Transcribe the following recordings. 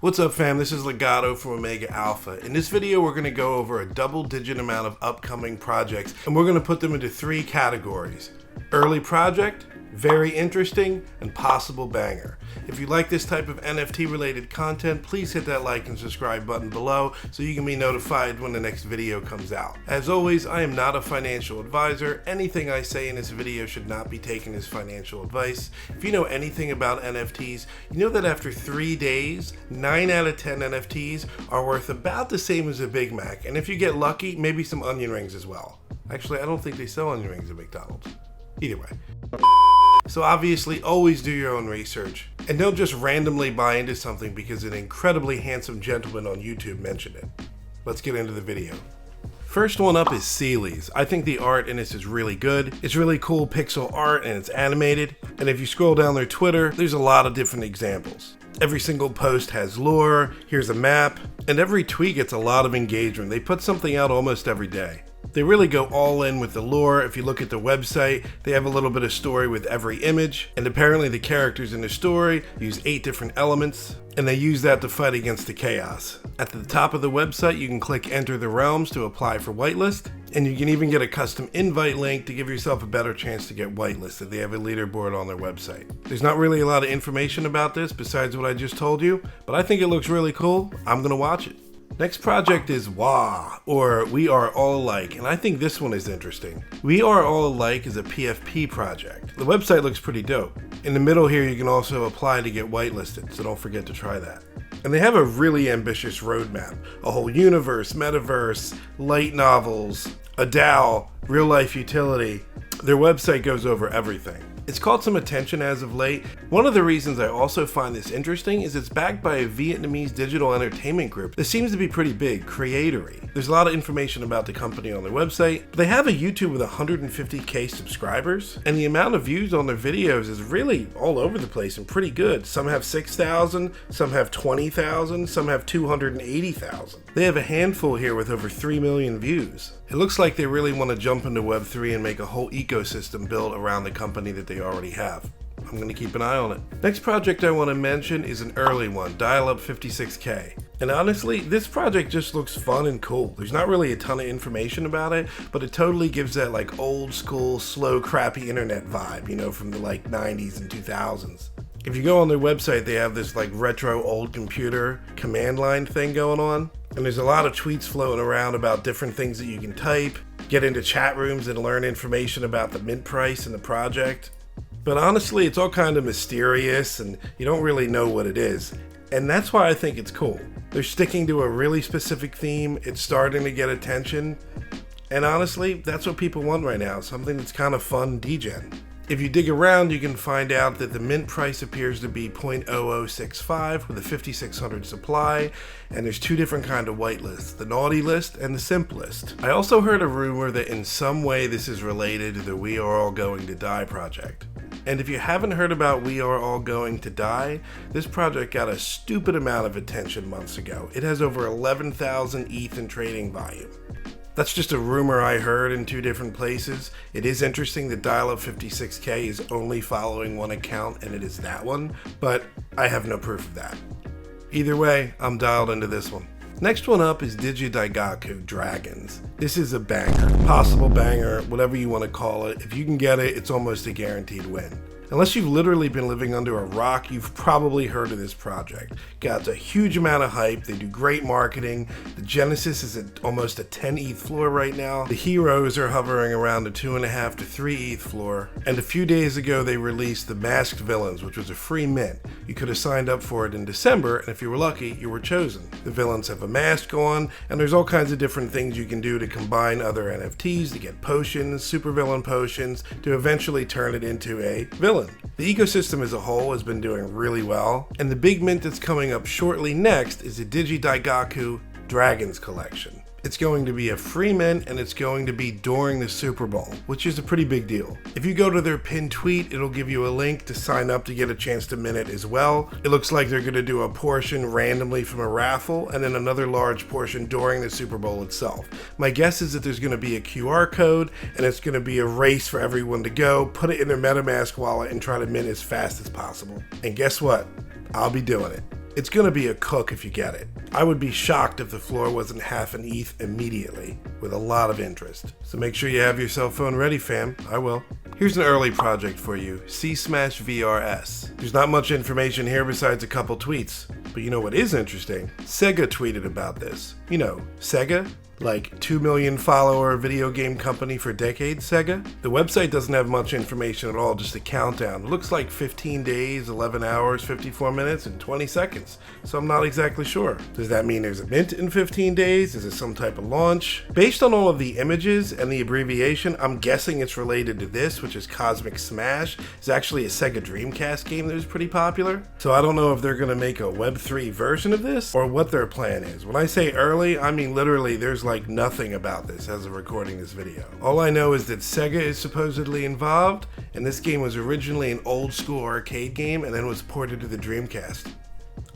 What's up fam, this is Legato from Omega Alpha. In this video we're going to go over a double-digit amount of upcoming projects and we're going to put them into three categories: early project, very interesting, and possible banger. If you like this type of NFT related content, please hit that like and subscribe button below so you can be notified when the next video comes out. As always, I am not a financial advisor. Anything I say in this video should not be taken as financial advice. If you know anything about NFTs, you know that after 3 days, 9 out of 10 NFTs are worth about the same as a Big Mac, and if you get lucky, maybe some onion rings as well. Actually, I don't think they sell onion rings at McDonald's. Either way. So obviously always do your own research and don't just randomly buy into something because an incredibly handsome gentleman on YouTube mentioned it. Let's get into the video. First one up is Seelies. I think the art in this is really good. It's really cool pixel art and it's animated. And if you scroll down their Twitter, there's a lot of different examples. Every single post has lore, here's a map, and every tweet gets a lot of engagement. They put something out almost every day. They really go all in with the lore. If you look at the website, they have a little bit of story with every image, and apparently the characters in the story use 8 different elements, and they use that to fight against the chaos. At the top of the website, you can click Enter the Realms to apply for Whitelist, and you can even get a custom invite link to give yourself a better chance to get whitelisted. They have a leaderboard on their website. There's not really a lot of information about this besides what I just told you, but I think it looks really cool. I'm gonna watch it. Next project is WAAA, or We Are All Alike, and I think this one is interesting. We Are All Alike is a PFP project. The website looks pretty dope. In the middle here, you can also apply to get whitelisted, so don't forget to try that. And they have a really ambitious roadmap. A whole universe, metaverse, light novels, a DAO, real-life utility. Their website goes over everything. It's caught some attention as of late. One of the reasons I also find this interesting is it's backed by a Vietnamese digital entertainment group that seems to be pretty big, Creatory. There's a lot of information about the company on their website, but they have a YouTube with 150k subscribers, and the amount of views on their videos is really all over the place and pretty good. Some have 6,000, some have 20,000, some have 280,000. They have a handful here with over 3 million views. It looks like they really want to jump into Web3 and make a whole ecosystem built around the company that they already have. I'm going to keep an eye on it. Next project I want to mention is an early one, Dial Up 56K. And honestly, this project just looks fun and cool. There's not really a ton of information about it, but it totally gives that like old school, slow, crappy internet vibe, you know, from the like 90s and 2000s. If you go on their website, they have this like retro old computer command line thing going on. And there's a lot of tweets floating around about different things that you can type, get into chat rooms and learn information about the mint price and the project. But honestly, it's all kind of mysterious and you don't really know what it is. And that's why I think it's cool. They're sticking to a really specific theme. It's starting to get attention. And honestly, that's what people want right now. Something that's kind of fun degen. If you dig around, you can find out that the mint price appears to be 0.0065 with a 5600 supply, and there's 2 different kinds of whitelists, the naughty list and the simp list. I also heard a rumor that in some way this is related to the We Are All Going to Die project. And if you haven't heard about We Are All Going to Die, this project got a stupid amount of attention months ago. It has over 11,000 ETH in trading volume. That's just a rumor I heard in 2 different places. It is interesting that Dial Up 56K is only following one account and it is that one, but I have no proof of that. Either way, I'm dialed into this one. Next one up is DigiDaigaku Dragons. This is a banger, possible banger, whatever you want to call it. If you can get it, it's almost a guaranteed win. Unless you've literally been living under a rock, you've probably heard of this project. Got a huge amount of hype, they do great marketing, the Genesis is at almost a 10 ETH floor right now, the heroes are hovering around the 2.5 to 3 ETH floor, and a few days ago they released the Masked Villains, which was a free mint. You could have signed up for it in December, and if you were lucky, you were chosen. The villains have a mask on, and there's all kinds of different things you can do to combine other NFTs to get potions, supervillain potions, to eventually turn it into a villain. The ecosystem as a whole has been doing really well, and the big mint that's coming up shortly next is the DigiDaigaku Dragons collection. It's going to be a free mint and it's going to be during the Super Bowl, which is a pretty big deal. If you go to their pinned tweet, it'll give you a link to sign up to get a chance to mint it as well. It looks like they're going to do a portion randomly from a raffle and then another large portion during the Super Bowl itself. My guess is that there's going to be a QR code and it's going to be a race for everyone to go, put it in their MetaMask wallet and try to mint as fast as possible. And guess what? I'll be doing it. It's gonna be a cook if you get it. I would be shocked if the floor wasn't half an ETH immediately, with a lot of interest. So make sure you have your cell phone ready, fam. I will. Here's an early project for you, C-Smash VRS. There's not much information here besides a couple tweets, but you know what is interesting? Sega tweeted about this. You know, Sega? Like 2 million follower video game company for decades, Sega? The website doesn't have much information at all, just a countdown. It looks like 15 days, 11 hours, 54 minutes, and 20 seconds. So I'm not exactly sure. Does that mean there's a mint in 15 days? Is it some type of launch? Based on all of the images and the abbreviation, I'm guessing it's related to this, which is Cosmic Smash. It's actually a Sega Dreamcast game that was pretty popular. So I don't know if they're gonna make a Web3 version of this or what their plan is. When I say early, I mean literally there's like nothing about this as of recording this video. All I know is that Sega is supposedly involved, and this game was originally an old school arcade game and then was ported to the Dreamcast.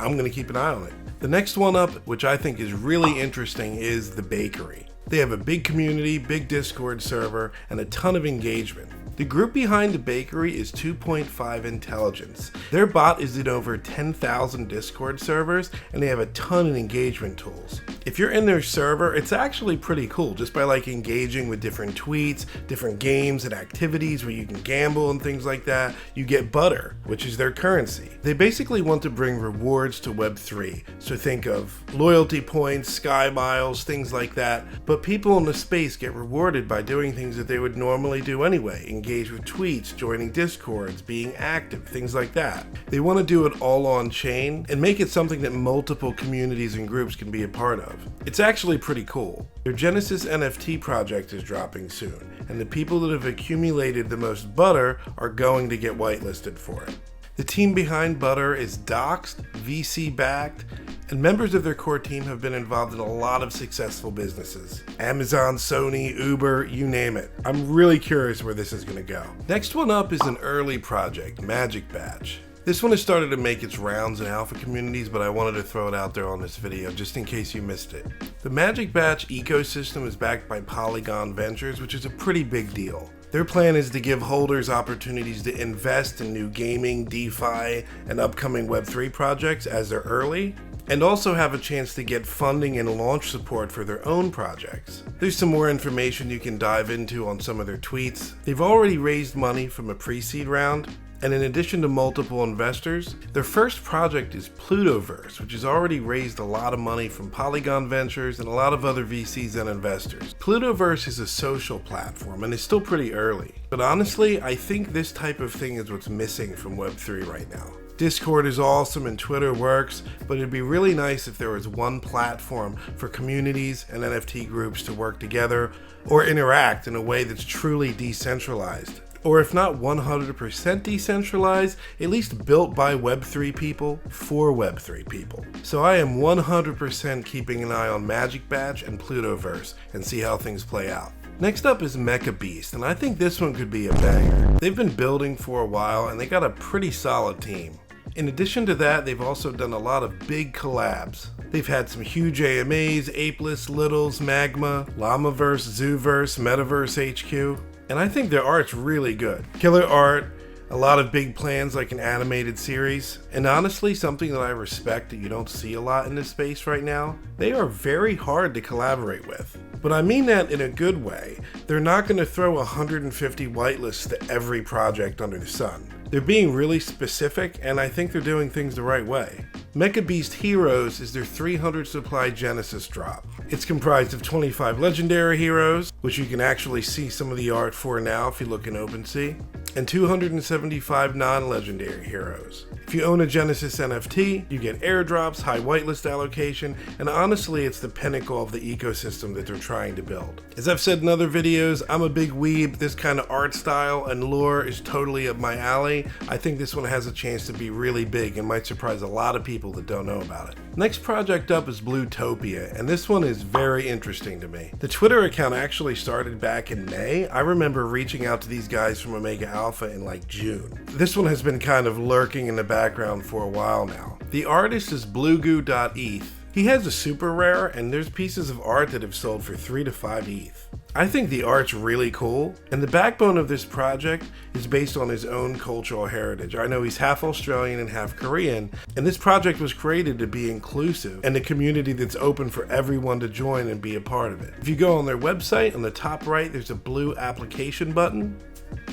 I'm gonna keep an eye on it. The next one up, which I think is really interesting, is The Bakery. They have a big community, big Discord server, and a ton of engagement. The group behind The Bakery is 2.5 Intelligence. Their bot is in over 10,000 Discord servers, and they have a ton of engagement tools. If you're in their server, it's actually pretty cool, just by like engaging with different tweets, different games and activities where you can gamble and things like that. You get butter, which is their currency. They basically want to bring rewards to Web3, so think of loyalty points, sky miles, things like that, but people in the space get rewarded by doing things that they would normally do anyway. Engage with tweets, joining discords, being active, things like that. They want to do it all on chain and make it something that multiple communities and groups can be a part of. It's actually pretty cool. Their Genesis NFT project is dropping soon, and the people that have accumulated the most butter are going to get whitelisted for it. The team behind Butter is doxed, VC backed, and members of their core team have been involved in a lot of successful businesses. Amazon, Sony, Uber, you name it. I'm really curious where this is going to go. Next one up is an early project, Magic Batch. This one has started to make its rounds in alpha communities, but I wanted to throw it out there on this video just in case you missed it. The Magic Batch ecosystem is backed by Polygon Ventures, which is a pretty big deal. Their plan is to give holders opportunities to invest in new gaming, DeFi, and upcoming Web3 projects as they're early, and also have a chance to get funding and launch support for their own projects. There's some more information you can dive into on some of their tweets. They've already raised money from a pre-seed round, and in addition to multiple investors, their first project is Plutoverse, which has already raised a lot of money from Polygon Ventures and a lot of other VCs and investors. Plutoverse is a social platform and is still pretty early, but honestly, I think this type of thing is what's missing from Web3 right now. Discord is awesome and Twitter works, but it'd be really nice if there was one platform for communities and NFT groups to work together or interact in a way that's truly decentralized. Or if not 100% decentralized, at least built by Web3 people for Web3 people. So I am 100% keeping an eye on Magic Batch and Plutoverse and see how things play out. Next up is MEKABEAST, and I think this one could be a banger. They've been building for a while and they got a pretty solid team. In addition to that, they've also done a lot of big collabs. They've had some huge AMAs, Apeless, Littles, Magma, Llamaverse, Zooverse, Metaverse HQ. And I think their art's really good. Killer art, a lot of big plans like an animated series, and honestly something that I respect that you don't see a lot in this space right now. They are very hard to collaborate with. But I mean that in a good way. They're not going to throw 150 whitelists to every project under the sun. They're being really specific, and I think they're doing things the right way. MEKABEAST Heroes is their 300 supply Genesis drop. It's comprised of 25 legendary heroes, which you can actually see some of the art for now if you look in OpenSea, and 275 non-legendary heroes. If you own a Genesis NFT, you get airdrops, high whitelist allocation, and honestly it's the pinnacle of the ecosystem that they're trying to build. As I've said in other videos, I'm a big weeb. This kind of art style and lore is totally up my alley. I think this one has a chance to be really big and might surprise a lot of people that don't know about it. Next project up is Bluutopia, and this one is very interesting to me. The Twitter account actually started back in May. I remember reaching out to these guys from Omega Alpha in like June. This one has been kind of lurking in the background for a while now. The artist is bluegoo.eth. He has a super rare, and there's pieces of art that have sold for 3 to 5 ETH. I think the art's really cool, and the backbone of this project is based on his own cultural heritage. I know he's half Australian and half Korean, and this project was created to be inclusive and a community that's open for everyone to join and be a part of it. If you go on their website, on the top right, there's a blue application button.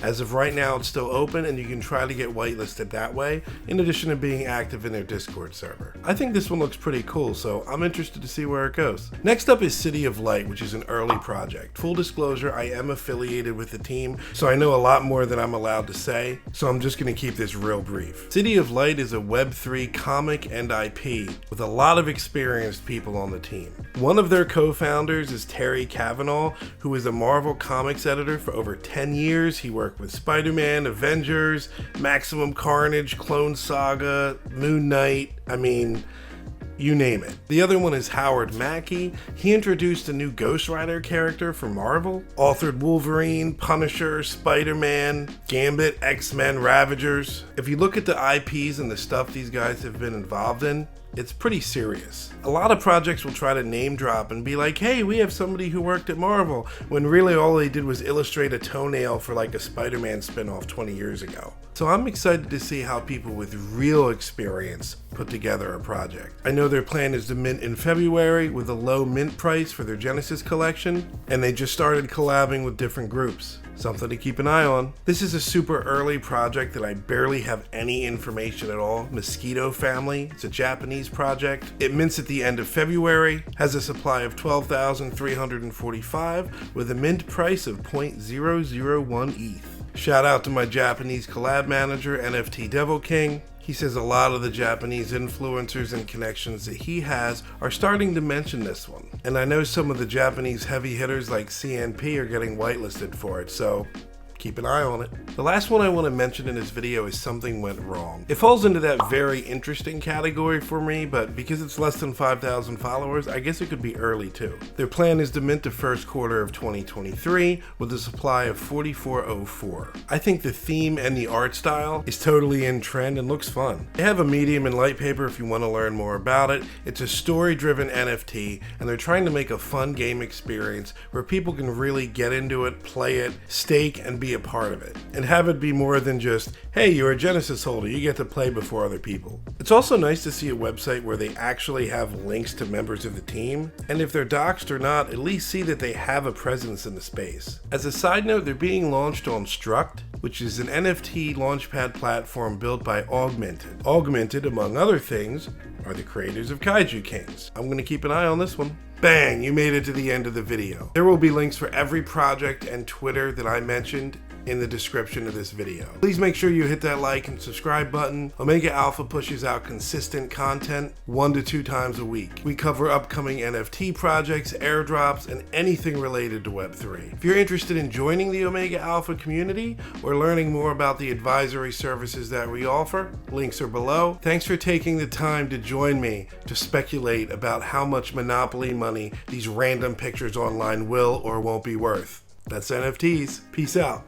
As of right now, it's still open, and you can try to get whitelisted that way, in addition to being active in their Discord server. I think this one looks pretty cool, so I'm interested to see where it goes. Next up is City of Light, which is an early project. Full disclosure, I am affiliated with the team, so I know a lot more than I'm allowed to say, so I'm just going to keep this real brief. City of Light is a Web3 comic and IP with a lot of experienced people on the team. One of their co-founders is Terry Cavanaugh, who is a Marvel Comics editor for over 10 years. He worked with Spider-Man, Avengers, Maximum Carnage, Clone Saga, Moon Knight, I mean, you name it. The other one is Howard Mackey. He introduced a new Ghost Rider character for Marvel, authored Wolverine, Punisher, Spider-Man, Gambit, X-Men, Ravagers. If you look at the IPs and the stuff these guys have been involved in, it's pretty serious. A lot of projects will try to name drop and be like, hey, we have somebody who worked at Marvel, when really all they did was illustrate a toenail for like a Spider-Man spin-off 20 years ago. So I'm excited to see how people with real experience put together a project. I know their plan is to mint in February with a low mint price for their Genesis collection, and they just started collabing with different groups. Something to keep an eye on. This is a super early project that I barely have any information at all. MosquitoFamily. It's a Japanese project. It mints at the end of February, has a supply of 12,345 with a mint price of 0.001 ETH. Shout out to my Japanese collab manager, NFT Devil King. He says a lot of the Japanese influencers and connections that he has are starting to mention this one. And I know some of the Japanese heavy hitters like CNP are getting whitelisted for it, so keep an eye on it. The last one I want to mention in this video is Something Went Wrong. It falls into that very interesting category for me, but because it's less than 5,000 followers, I guess it could be early too. Their plan is to mint the first quarter of 2023 with a supply of 4,404. I think the theme and the art style is totally in trend and looks fun. They have a medium and light paper if you want to learn more about it. It's a story-driven NFT, and they're trying to make a fun game experience where people can really get into it, play it, stake, and be a part of it, and have it be more than just, hey, you're a Genesis holder, you get to play before other people. It's also nice to see a website where they actually have links to members of the team, and if they're doxed or not, at least see that they have a presence in the space. As a side note, they're being launched on Struct, which is an NFT launchpad platform built by Augmented. Augmented, among other things, are the creators of Kaiju Kings. I'm going to keep an eye on this one. Bang, you made it to the end of the video. There will be links for every project and Twitter that I mentioned in the description of this video. Please make sure you hit that like and subscribe button. Omega Alpha pushes out consistent content 1 to 2 times a week. We cover upcoming NFT projects, airdrops, and anything related to Web3. If you're interested in joining the Omega Alpha community or learning more about the advisory services that we offer, links are below. Thanks for taking the time to join me to speculate about how much monopoly money these random pictures online will or won't be worth. That's NFTs. Peace out.